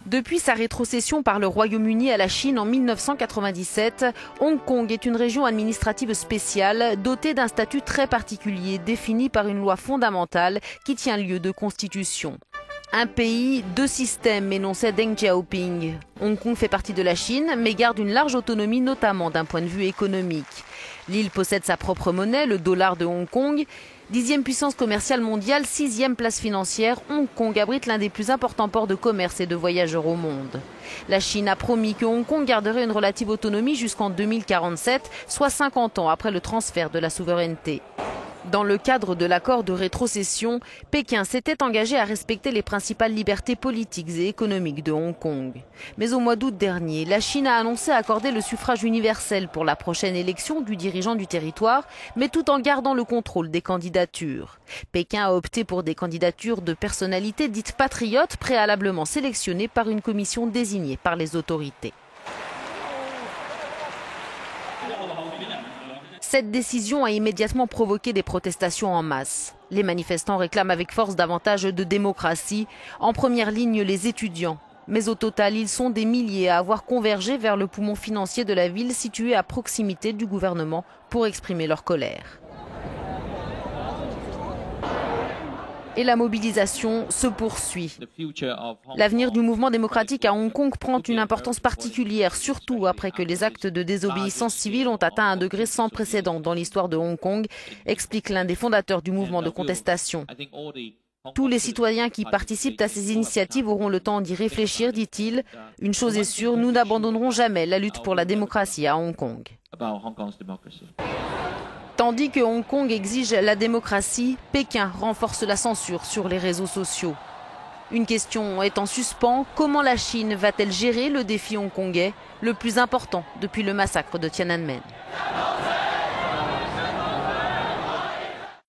Depuis sa rétrocession par le Royaume-Uni à la Chine en 1997, Hong Kong est une région administrative spéciale dotée d'un statut très particulier défini par une loi fondamentale qui tient lieu de constitution. Un pays, deux systèmes, énonçait Deng Xiaoping. Hong Kong fait partie de la Chine, mais garde une large autonomie, notamment d'un point de vue économique. L'île possède sa propre monnaie, le dollar de Hong Kong. 10e puissance commerciale mondiale, 6e place financière, Hong Kong abrite l'un des plus importants ports de commerce et de voyageurs au monde. La Chine a promis que Hong Kong garderait une relative autonomie jusqu'en 2047, soit 50 ans après le transfert de la souveraineté. Dans le cadre de l'accord de rétrocession, Pékin s'était engagé à respecter les principales libertés politiques et économiques de Hong Kong. Mais au mois d'août dernier, la Chine a annoncé accorder le suffrage universel pour la prochaine élection du dirigeant du territoire, mais tout en gardant le contrôle des candidatures. Pékin a opté pour des candidatures de personnalités dites patriotes préalablement sélectionnées par une commission désignée par les autorités. Cette décision a immédiatement provoqué des protestations en masse. Les manifestants réclament avec force davantage de démocratie, en première ligne les étudiants. Mais au total, ils sont des milliers à avoir convergé vers le poumon financier de la ville situé à proximité du gouvernement pour exprimer leur colère. Et la mobilisation se poursuit. L'avenir du mouvement démocratique à Hong Kong prend une importance particulière, surtout après que les actes de désobéissance civile ont atteint un degré sans précédent dans l'histoire de Hong Kong, explique l'un des fondateurs du mouvement de contestation. Tous les citoyens qui participent à ces initiatives auront le temps d'y réfléchir, dit-il. Une chose est sûre, nous n'abandonnerons jamais la lutte pour la démocratie à Hong Kong. Tandis que Hong Kong exige la démocratie, Pékin renforce la censure sur les réseaux sociaux. Une question est en suspens, comment la Chine va-t-elle gérer le défi hongkongais, le plus important depuis le massacre de Tiananmen ?